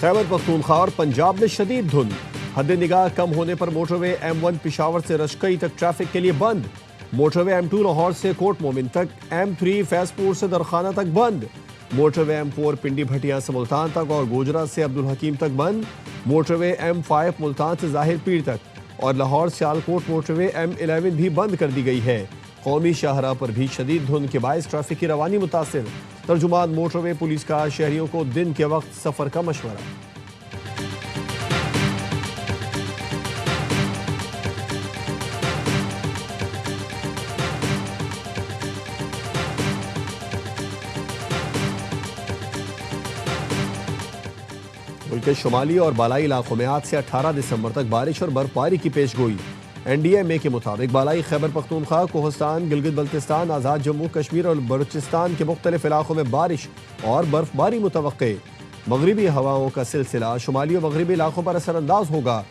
खैबर पख्तूनख्वा और पंजाब में शदीद धुंध। हद निगाह कम होने पर मोटरवे M1 पिशावर से रशकई तक ट्रैफिक के लिए बंद। मोटरवे M2 लाहौर से कोट मोमिन तक, M3 फैजपुर से दरखाना तक बंद। मोटरवे M4 पिंडी भटिया से मुल्तान तक और गोजरा से अब्दुल हकीम तक बंद। मोटरवे M5 मुल्तान से जाहिर पीर तक और लाहौर सियालकोट मोटरवे M11 भी बंद कर दी गई है। कौमी शाहरा पर भी शदीद धुंध के बायस ट्रैफिक की रवानी मुतासिर। तर्जुमान मोटरवे पुलिस का शहरियों को दिन के वक्त सफर का मशवरा। मुल्क के शुमाली और बालाई इलाकों में आज से 18 दिसंबर तक बारिश और बर्फबारी की पेशगोई। NDMA के मुताबिक बालाई खैबर पख्तूनख्वा, कोहिस्तान, गिलगित बल्तिस्तान, आज़ाद जम्मू कश्मीर और बलूचिस्तान के मुख्तलिफ इलाकों में बारिश और बर्फबारी मुतवक्के। मगरिबी हवाओं का सिलसिला शुमाली और मगरिबी इलाकों पर असरअंदाज होगा,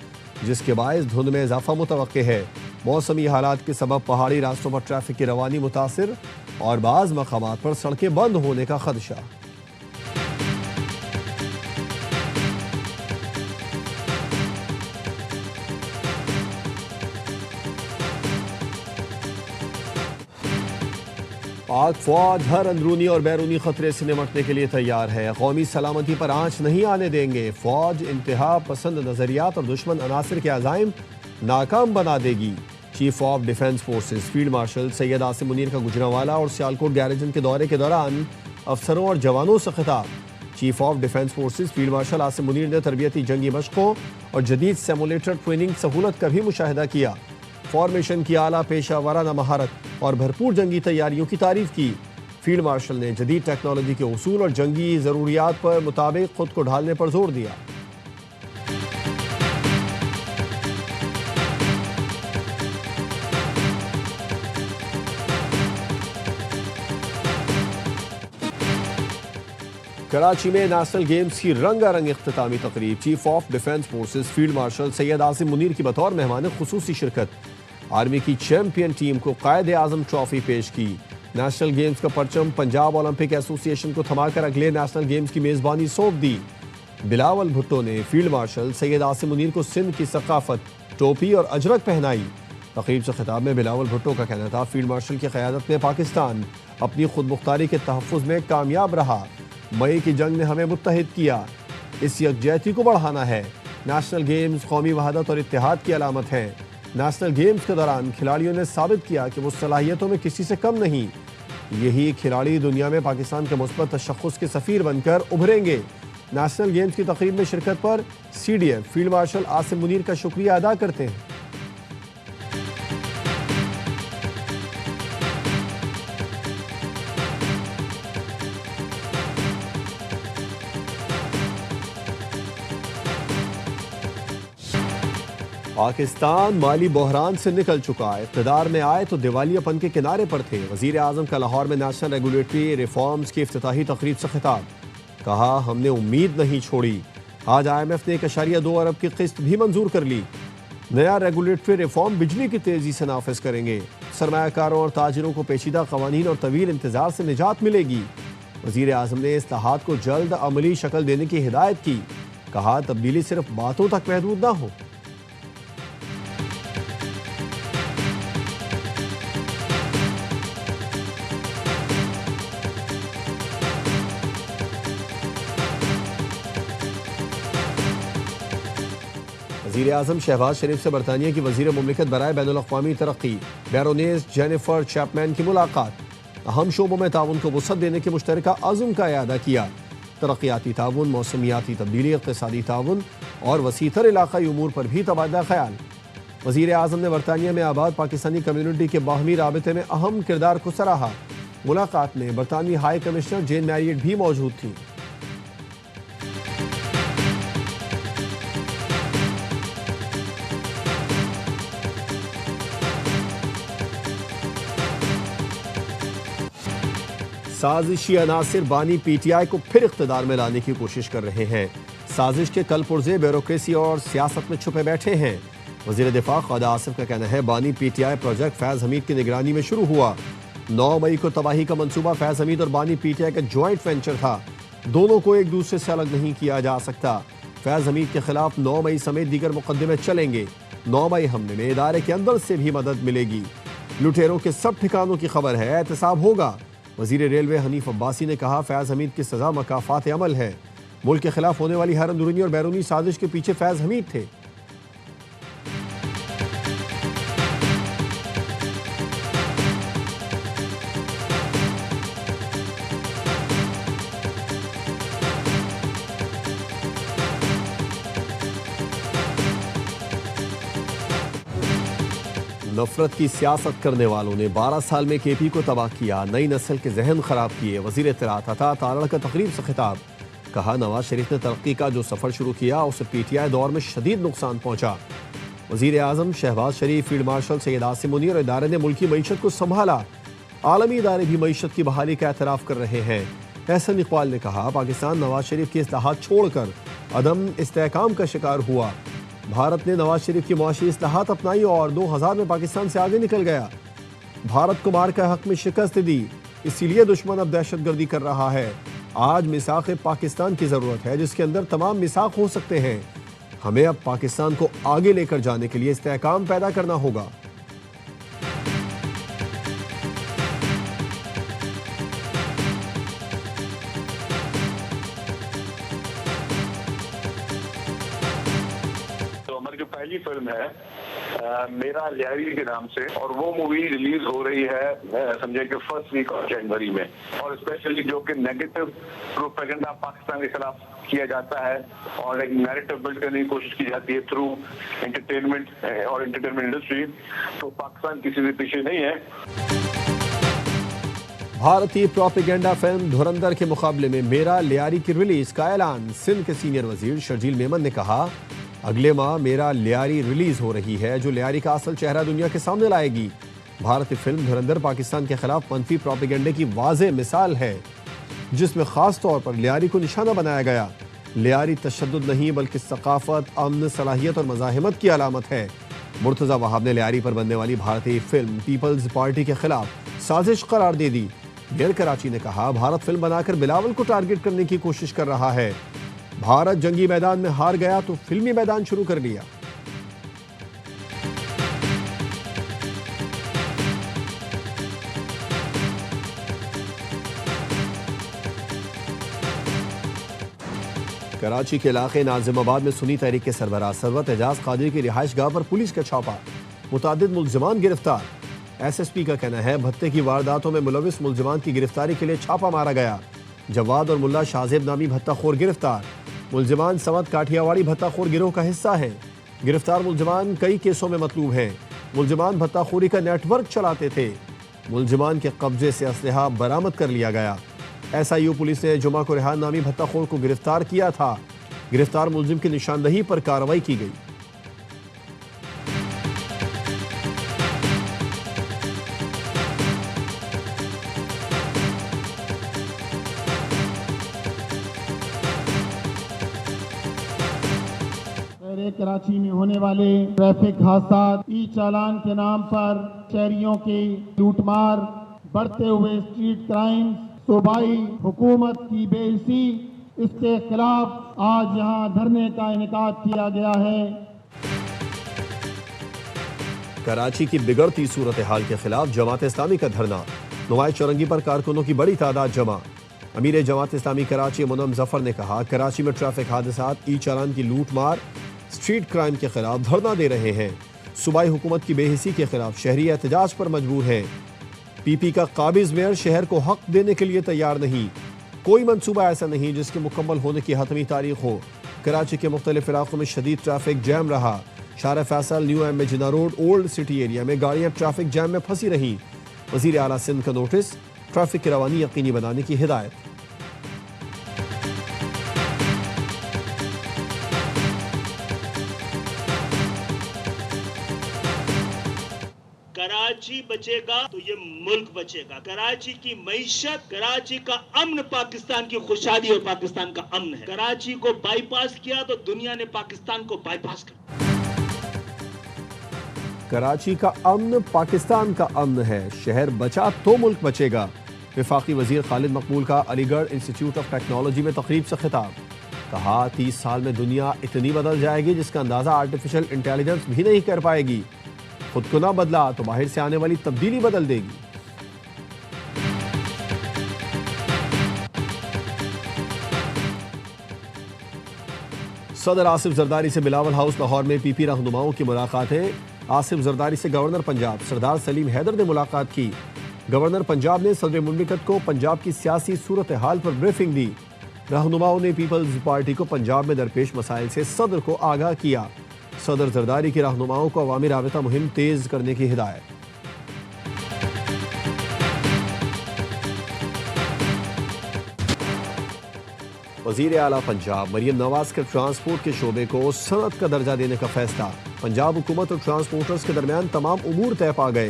जिसके बायस धुंध में इजाफा मुतवक्के है। मौसमी हालात के सबब पहाड़ी रास्तों पर ट्रैफिक की रवानी मुतासिर और बाज़ मकामात पर सड़कें बंद होने का खदशा। पाक फौज हर अंदरूनी और बैरूनी खतरे से निमटने के लिए तैयार है। कौमी सलामती पर आंच नहीं आने देंगे। फौज इंतहा पसंद नजरियात और दुश्मन अनासिर के अज़ाइम नाकाम बना देगी। Chief of defence forces field marshal Syed Asim Munir का गुजरांवाला और सियालकोट गैरेजन के दौरे के दौरान अफसरों और जवानों से खिताब। Chief of defence forces field marshal Asim Munir ने तरबियती जंगी मशकों और जदीद सेमुलेटर ट्रेनिंग सहूलत का भी मुशाहिदा किया। फॉर्मेशन की आला पेशा वाराना महारत और भरपूर जंगी तैयारियों की तारीफ की। फील्ड मार्शल ने जदीद टेक्नोलॉजी के उसूल और जंगी ज़रूरियात पर मुताबिक खुद को ढालने पर जोर दिया। कराची में नेशनल गेम्स की रंगारंग इख्तितामी तकरीब। Chief of defence forces field marshal Syed Asim Munir की बतौर मेहमान खुसूसी शिरकत। आर्मी की चैंपियन टीम को कायदे आजम ट्रॉफी पेश की। नेशनल गेम्स का परचम पंजाब ओलंपिक एसोसिएशन को थमाकर अगले नेशनल गेम्स की मेजबानी सौंप दी। बिलावल भुट्टो ने फील्ड मार्शल सैयद आसिम मुनीर को सिंध की सकाफत, टोपी और अजरक पहनाई। तकरीब से खिताब में बिलावल भुट्टो का कहना था, फील्ड मार्शल की क़यादत में पाकिस्तान अपनी खुद मुख्तारी के तहफ़्फ़ुज़ में कामयाब रहा। मई की जंग ने हमें मुत्तहिद किया। इस यकजहती को बढ़ाना है। नेशनल गेम्स कौमी वहादत और इत्तेहाद की अलामत है। नेशनल गेम्स के दौरान खिलाड़ियों ने साबित किया कि वो सलाहियतों में किसी से कम नहीं। यही खिलाड़ी दुनिया में पाकिस्तान के मुस्बत तशख़्ख़ुस के सफ़ीर बनकर उभरेंगे। नेशनल गेम्स की तकरीब में शिरकत पर CDF field marshal Asim Munir का शुक्रिया अदा करते हैं। पाकिस्तान माली बहरान से निकल चुका है। इक़्तिदार में आए तो दिवालियापन के किनारे पर थे। वज़ीर आज़म का लाहौर में नेशनल रेगुलेटरी रिफॉर्म्स की इफ्तिताही तकरीब से खिताब। कहा, हमने उम्मीद नहीं छोड़ी। आज IMF ने 1.2 अरब की किस्त भी मंजूर कर ली। नया रेगुलेटरी रिफॉर्म बिजली की तेज़ी से नाफिज करेंगे। सरमायाकारों और ताजिरों को पेचीदा क़वानीन और तवील इंतज़ार से निजात मिलेगी। वज़ीर आज़म ने इस्लाहात को जल्द अमली शक्ल देने की हिदायत की। कहा, तब्दीली सिर्फ बातों तक महदूद ना हो। वज़ीर आज़म शहबाज शरीफ से बरतानिया की वज़ीर मुमलिकत बराए बैनुल अक़वामी तरक्की बैरोनेस जेनिफर चैपमैन की मुलाकात। अहम शोबों में ताउन को वुसअत देने के मुश्तरका अज़्म का इआदा किया। तरक्याती ताउन, मौसमियाती तब्दीली, इक़्तिसादी ताउन और वसीतर इलाक़ाई उमूर पर भी तबादला ख़याल। वज़ीर आज़म ने बरतानिया में आबाद पाकिस्तानी कम्यूनिटी के बाहमी राबते में अहम किरदार को सराहा। मुलाकात में बरतानवी हाई कमिश्नर जेन मैरियट भी मौजूद थी। साजिशी अनासिर बानी PTI को फिर इख्तिदार में लाने की कोशिश कर रहे हैं। साजिश के कल पुर्जे ब्यूरोक्रेसी और सियासत में छुपे बैठे हैं। वज़ीर दिफा ख्वाजा आसिफ का कहना है, बानी PTI प्रोजेक्ट फैज़ हमीद की निगरानी में शुरू हुआ। 9 मई को तबाही का मंसूबा फैज़ हमीद और बानी PTI का ज्वाइंट वेंचर था। दोनों को एक दूसरे से अलग नहीं किया जा सकता। फैज हमीद के खिलाफ 9 मई समेत दीगर मुकदमे चलेंगे। 9 मई हमले में इदारे के अंदर से भी मदद मिलेगी। लुटेरों के सब ठिकानों की खबर है, एहतसाब होगा। वजीर रेलवे हनीफ अब्बासी ने कहा, फैज हमीद की सजा मकाफात अमल है। मुल्क के खिलाफ होने वाली हर अंदरूनी और बैरूनी साजिश के पीछे फैज हमीद थे। नफरत की सियासत करने वालों ने 12 साल में केपी को तबाह किया, नई नस्ल के जहन खराब किए। वजीर इत्तलात अता तारड़ का तकरीब से खिताब, कहा नवाज शरीफ ने तरक्की का जो सफर शुरू किया उसे पीटीआई दौर में शदीद नुकसान पहुंचा। वजीर आजम शहबाज शरीफ, फील्ड मार्शल सैयद आसिम मुनीर और इदारे ने मुल्की मईशत को संभाला। आलमी इदारे भी मईशत की बहाली का एतराफ़ कर रहे हैं। एहसन इकबाल ने कहा, पाकिस्तान नवाज शरीफ के इस्लाहात छोड़कर अदम इस्तेहकाम का शिकार हुआ। भारत ने नवाज शरीफ की मुआशी इस्लाहात अपनाई और 2000 में पाकिस्तान से आगे निकल गया। भारत को मार का हक में शिकस्त दी, इसीलिए दुश्मन अब दहशतगर्दी कर रहा है। आज मिसाक पाकिस्तान की ज़रूरत है, जिसके अंदर तमाम मिसाक हो सकते हैं। हमें अब पाकिस्तान को आगे लेकर जाने के लिए इस्तेहकाम पैदा करना होगा। जो पहली फिल्म है मेरा लियारी के नाम से, और वो मूवी रिलीज हो रही है समझे कि फर्स्ट वीक ऑफ जनवरी में। और स्पेशली जो कि नेगेटिव प्रोपेगेंडा पाकिस्तान के खिलाफ किया जाता है और एक नैरेटिव बिल्ड करने की कोशिश की जाती है थ्रू एंटरटेनमेंट और एंटरटेनमेंट इंडस्ट्री, तो पाकिस्तान किसी से पीछे नहीं है। भारतीय प्रोपेगेंडा फिल्म धुरंधर के मुकाबले में मेरा लियारी की रिलीज का ऐलान। सिंध के सीनियर वजीर शर्जील मेमन ने कहा, अगले माह मेरा लियारी रिलीज हो रही है, जो लियारी का असल चेहरा दुनिया के सामने लाएगी। भारतीय फिल्म धुरंधर पाकिस्तान के खिलाफ मनफी प्रोपेगेंडे की वाज़ेह मिसाल है, जिसमें खास तौर पर लियारी को निशाना बनाया गया। लियारी तशद्दुद नहीं बल्कि सकाफत, अमन, सलाहियत और मज़ाहिमत की अलामत है। मुर्तज़ा वहाब ने लियारी पर बनने वाली भारतीय फिल्म पीपल्स पार्टी के खिलाफ साजिश करार दे दी। मेयर कराची ने कहा, भारत फिल्म बनाकर बिलावल को टारगेट करने की कोशिश कर रहा है। भारत जंगी मैदान में हार गया तो फिल्मी मैदान शुरू कर लिया। कराची के इलाके नाजिमाबाद में सुन्नी तहरीक के सरबराह सरवत एजाज कादरी की रिहाइश गाह पर पुलिस का छापा, मुतादिद मुल्जिमान गिरफ्तार। SSP का कहना है, भत्ते की वारदातों में मुलविस मुल्जिमान की गिरफ्तारी के लिए छापा मारा गया। जवाद और मुल्ला शाहजेब नामी भत्ताखोर गिरफ्तार। मुल्जिमान सवद काठियावाड़ी भत्ताखोर गिरोह का हिस्सा है। गिरफ्तार मुल्जिमान कई केसों में मतलूब हैं। मुल्जिमान भत्ताखोरी का नेटवर्क चलाते थे। मुल्जिमान के कब्जे से असलहा बरामद कर लिया गया। SIU पुलिस ने जुमा को रेहान नामी भत्ताखोर को गिरफ्तार किया था। गिरफ्तार मुल्जिम की निशानदही पर कार्रवाई की गई। कराची में होने वाले ट्रैफिक हादसा, ई चालान के नाम पर शहरियों की लूटमार, बढ़ते हुए स्ट्रीट क्राइम, सूबाई हुकूमत की बेइज्जती, इसके खिलाफ आज यहाँ धरने का इनेकाद किया गया है। कराची की बिगड़ती सूरत हाल के खिलाफ जमात इस्लामी का धरना। नुमाइश चौरंगी पर कारकुनों की बड़ी तादाद जमा। अमीर जमात इस्लामी कराची मुनम जफर ने कहा, कराची में ट्रैफिक हादसात, ई चालान की लूटमार, स्ट्रीट क्राइम के खिलाफ धरना दे रहे हैं। सूबाई हुकूमत की बेहिसी के खिलाफ शहरी एहतजाज पर मजबूर हैं। PP का काबिज मेयर शहर को हक देने के लिए तैयार नहीं। कोई मंसूबा ऐसा नहीं जिसके मुकम्मल होने की हतमी तारीख हो। कराची के मुख्तलिफ इलाकों में शदीद ट्रैफिक जैम रहा। शार फैसल, न्यू एम जिना रोड, ओल्ड सिटी एरिया में गाड़ियां ट्रैफिक जैम में फंसी रहीं। वजीर आला सिंध का नोटिस, ट्रैफिक की रवानी यकीनी बनाने की हिदायत। कराची बचेगा तो ये मुल्क बचेगा। कराची की मईशत, कराची का अमन पाकिस्तान की खुशहाली और पाकिस्तान का अमन है। कराची को बाईपास किया तो दुनिया ने पाकिस्तान को बाईपास कर। कराची का अमन पाकिस्तान का अमन है। शहर बचा तो मुल्क बचेगा। वफाकी वजीर खालिद मकबूल का अलीगढ़ इंस्टीट्यूट ऑफ टेक्नोलॉजी में तकरीब से खिताब। कहा 30 साल में दुनिया इतनी बदल जाएगी जिसका अंदाजा आर्टिफिशियल इंटेलिजेंस भी नहीं कर पाएगी। खुद को ना बदला तो बाहर से आने वाली तब्दीली बदल देगी। सदर आसिफ जरदारी से बिलावल हाउस लाहौर में पीपी रहनुमाओं की मुलाकातें। आसिफ जरदारी से गवर्नर पंजाब सरदार सलीम हैदर ने मुलाकात की। गवर्नर पंजाब ने सदर मुमलिकत को पंजाब की सियासी सूरत हाल पर ब्रीफिंग दी। रहनुमाओं ने पीपल्स पार्टी को पंजाब में दरपेश मसाइल से सदर को आगाह किया। सदर जरदारी की रहनुमाओं को अवामी राबिता मुहिम तेज करने की हिदायत। वजीर आला पंजाब मरियम नवाज के ट्रांसपोर्ट के शोबे को सनत का दर्जा देने का फैसला। पंजाब हुकूमत और ट्रांसपोर्टर्स के दरमियान तमाम उमूर तय पा गए।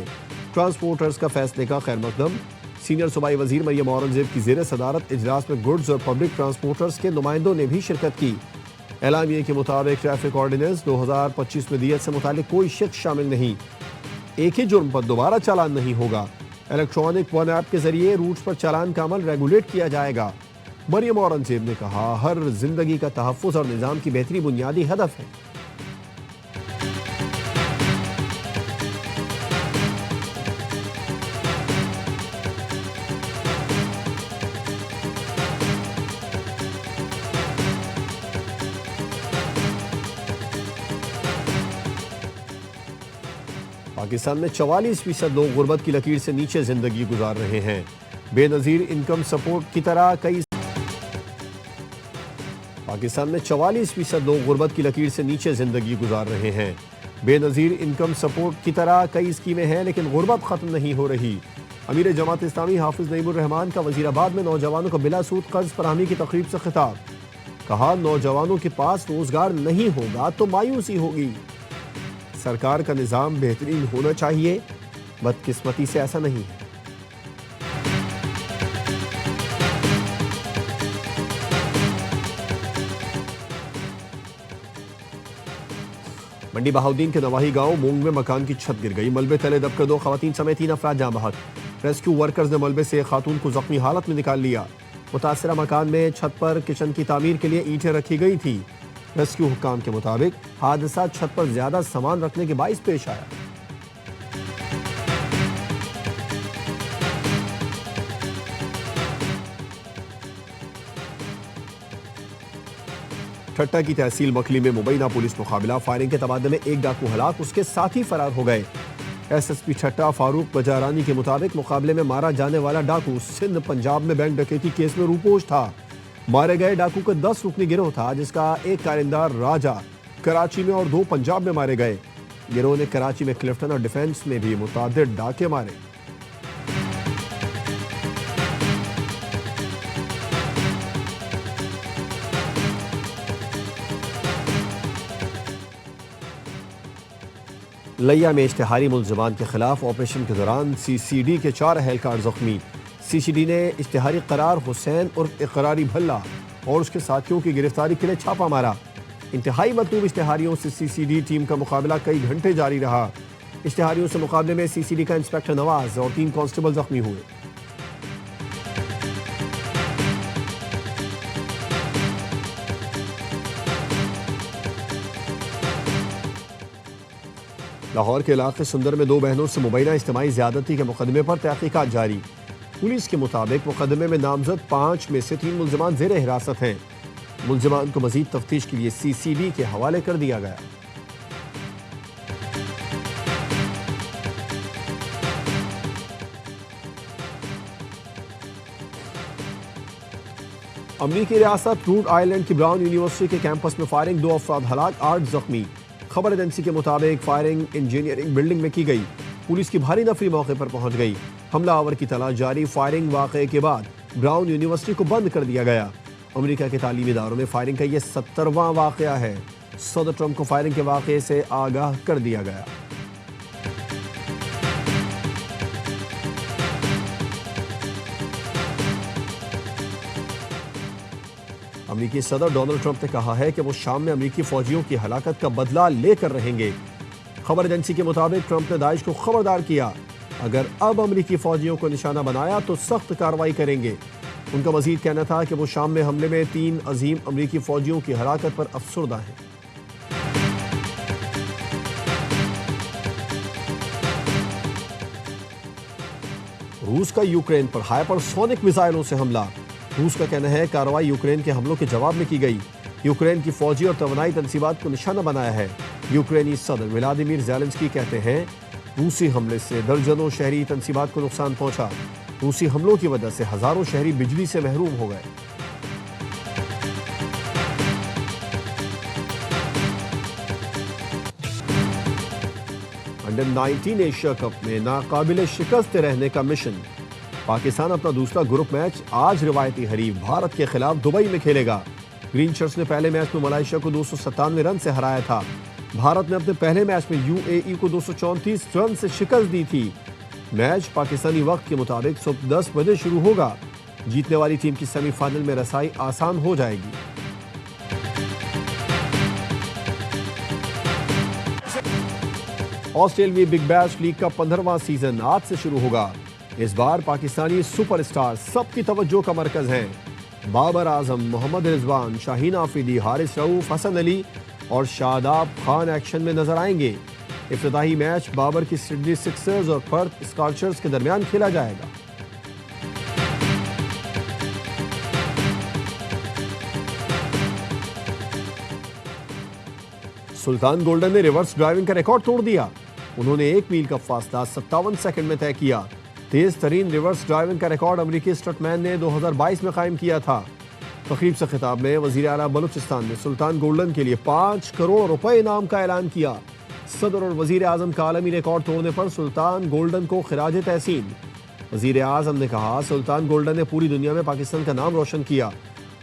ट्रांसपोर्टर्स का फैसले का खैर मकदम। सीनियर सूबाई वजीर मरियम औरंगजेब की जेर सदारत इजलास में गुड्स और पब्लिक ट्रांसपोर्टर्स के नुमाइंदों ने भी शिरकत की। एलामिया के मुताबिक ट्रैफिक ऑर्डिनेंस 2025 में दियत से मुतालिक कोई शख्स शामिल नहीं। एक ही जुर्म पर दोबारा चालान नहीं होगा। इलेक्ट्रॉनिक वन ऐप के जरिए रूट्स पर चालान का अमल रेगुलेट किया जाएगा। मरियम औरंगजेब ने कहा हर जिंदगी का तहफ़्फ़ुज़ और निज़ाम की बेहतरी बुनियादी हदफ है। पाकिस्तान में 44% लोग गुर्बत की लकीर से नीचे जिंदगी गुजार रहे हैं। बेनजीर इनकम सपोर्ट की तरह कई पाकिस्तान में 44% लोग गुर्बत की लकीर से नीचे जिंदगी गुजार रहे हैं। बेनजीर इनकम सपोर्ट की तरह कई स्कीमें हैं लेकिन गुर्बत खत्म नहीं हो रही। अमीर जमात इस्लामी हाफिज नईमुर रहमान का वजीराबाद में नौजवानों को बिला सूद कर्ज फराहमी की तकरीब से खिताब। कहा नौजवानों के पास रोजगार नहीं होगा तो मायूसी होगी। सरकार का निज़ाम बेहतरीन होना चाहिए, बदकिस्मती से ऐसा नहीं है। मंडी बहाउद्दीन के नवाही गांव मूंग में मकान की छत गिर गई। मलबे तले दबकर 2 खवातीन समेत 3 अफराद जाँ बहक। रेस्क्यू वर्कर्स ने मलबे से एक खातून को जख्मी हालत में निकाल लिया। मुतासरा मकान में छत पर किचन की तामीर के लिए ईंटें रखी गई थी। रेस्क्यू हुक्काम के मुताबिक हादसा छत पर ज्यादा सामान रखने के बाइस पेश आया। ठट्टा की तहसील मखली में मुबैना पुलिस मुकाबला। फायरिंग के तबादले में एक डाकू हलाक, उसके साथी फरार हो गए। एसएसपी ठट्टा फारूक बजारानी के मुताबिक मुकाबले में मारा जाने वाला डाकू सिंध पंजाब में बैंक डकैती केस में रूपोश था। मारे गए डाकू का 10 रुकनी गिरोह था जिसका एक कारिंदार राजा कराची में और 2 पंजाब में मारे गए। गिरोह ने कराची में क्लिफ्टन और डिफेंस में भी मुतादिद डाके मारे। लिया में इश्तिहारी मुल्ज़िमान के खिलाफ ऑपरेशन के दौरान सीसीडी के 4 अहलकार जख्मी। सीसीडी ने इश्तिहारी करार हुसैन उर्फ इकरारी भल्ला और उसके साथियों की गिरफ्तारी के लिए छापा मारा। इंतहाई मतलूब इश्तिहारियों से सीसीडी टीम का मुकाबला कई घंटे जारी रहा। इश्तिहारियों से मुकाबले में सीसीडी का इंस्पेक्टर नवाज और 3 कांस्टेबल जख्मी हुए। लाहौर के इलाके सुंदर में 2 बहनों से मुबैना इज्तिमाई ज़्यादती के मुकदमे पर तहकीकात जारी। पुलिस के मुताबिक मुकदमे में नामजद 5 में से 3 मुल्ज़िमान ज़ेर हिरासत हैं। मुल्ज़िमान को मज़ीद तफ्तीश के लिए सीसीडी के हवाले कर दिया गया। अमरीकी रियासत रूड आइलैंड की ब्राउन यूनिवर्सिटी के कैंपस में फायरिंग, 2 अफराद हलाक, 8 जख्मी। खबर एजेंसी के मुताबिक फायरिंग इंजीनियरिंग बिल्डिंग में की गई। पुलिस की भारी नफरी मौके पर पहुंच गई। हमलावर की तलाश जारी। फायरिंग वाक़े के बाद ब्राउन यूनिवर्सिटी को बंद कर दिया गया। अमेरिका के तालीमी इदारों में फायरिंग का यह 70वां वाक़या है। सदर ट्रंप को फायरिंग के वाक़े से आगाह कर दिया गया। अमेरिकी सदर डोनाल्ड ट्रंप ने कहा है कि वो शाम में अमेरिकी फौजियों की हलाकत का बदला लेकर रहेंगे। खबर एजेंसी के मुताबिक ट्रंप ने दाइश को खबरदार किया, अगर अब अमेरिकी फौजियों को निशाना बनाया तो सख्त कार्रवाई करेंगे। उनका मजीद कहना था कि वो शाम में हमले में 3 अजीम अमरीकी फौजियों की हलाकत पर अफसुर्दा हैं। रूस का यूक्रेन पर हाइपरसोनिक मिसाइलों से हमला। रूस का कहना है कार्रवाई यूक्रेन के हमलों के जवाब में की गई। यूक्रेन की फौजी और तवानाई तंसीबात को निशाना बनाया है। यूक्रेनी सदर व्लादिमीर ज़ेलेंस्की कहते हैं रूसी हमले से दर्जनों शहरी तंसीबात को नुकसान पहुंचा। रूसी हमलों की वजह से हजारों शहरी बिजली से महरूम हो गए। अंडर 19 एशिया कप में नाकाबिले शिकस्त रहने का मिशन। पाकिस्तान अपना दूसरा ग्रुप मैच आज रिवायती हरीफ भारत के खिलाफ दुबई में खेलेगा। ग्रीन शर्ट्स ने पहले मैच में मलेशिया को 297 रन से हराया था। भारत ने अपने पहले मैच में यूएई को 234 रन से शिकस्त दी थी। मैच पाकिस्तानी वक्त के मुताबिक सुबह 10 बजे शुरू होगा। जीतने वाली टीम की सेमीफाइनल में रसाई आसान हो जाएगी। ऑस्ट्रेलियाई बिग बैश लीग का 15वां सीजन आज से शुरू होगा। इस बार पाकिस्तानी सुपरस्टार सबकी तवज्जो का मरकज हैं। बाबर आजम, मोहम्मद रिजवान, शाहीन आफरीदी, हारिस रऊफ, हसन अली और शादाब खान एक्शन में नजर आएंगे। इफ्तिताही मैच बाबर की सिडनी सिक्सर्स और पर्थ स्कॉचर्स के दरमियान खेला जाएगा। सुल्तान गोल्डन ने रिवर्स ड्राइविंग का रिकॉर्ड तोड़ दिया। उन्होंने 1 मील का फासला 57 सेकंड में तय किया। तेज तरीन रिवर्स ड्राइविंग का रिकॉर्ड अमेरिकी स्टंटमैन ने 2022 में कायम किया था। तकरीब से खिताब में वजीर आला बलूचिस्तान ने सुल्तान गोल्डन के लिए 5 करोड़ रुपए इनाम का ऐलान किया। सदर और वजीर आजम का आलमी रिकॉर्ड तोड़ने पर सुल्तान गोल्डन को खिराज तहसीन। वजीर आजम ने कहा, सुल्तान गोल्डन ने पूरी दुनिया में पाकिस्तान का नाम रोशन किया।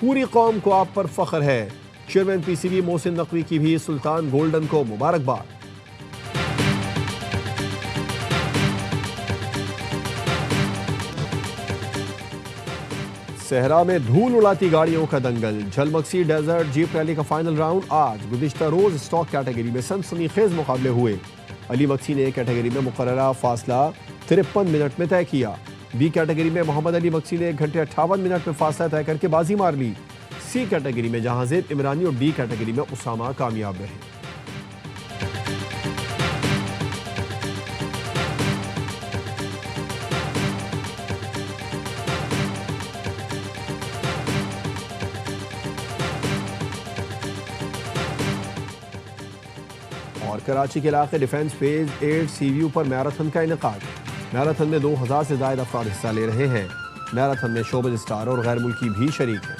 पूरी कौम को आप पर फख्र है। चेयरमैन पीसीबी मोहसिन नकवी की भी सुल्तान गोल्डन को मुबारकबाद। सहरा में धूल उड़ाती गाड़ियों का दंगल। झलमक्सी डेजर्ट जीप रैली का फाइनल राउंड आज। गुज़िश्ता रोज स्टॉक कैटेगरी में सनसनीखेज मुकाबले हुए। अली मक्सी ने कैटेगरी में मुकर्ररा फासला 53 मिनट में तय किया। बी कैटेगरी में मोहम्मद अली मक्सी ने 1 घंटे 58 मिनट में फासला तय करके बाजी मार ली। सी कैटेगरी में जहांजेब इमरानी और डी कैटेगरी में उसामा कामयाब रहे। और कराची के इलाके डिफेंस फेज 8 सीव्यू पर मैराथन का इनेकाद। मैराथन में 2000 से ज्यादा अफराद हिस्सा ले रहे हैं। मैराथन में शोबिज़ स्टार और गैर मुल्की भी शरीक हैं।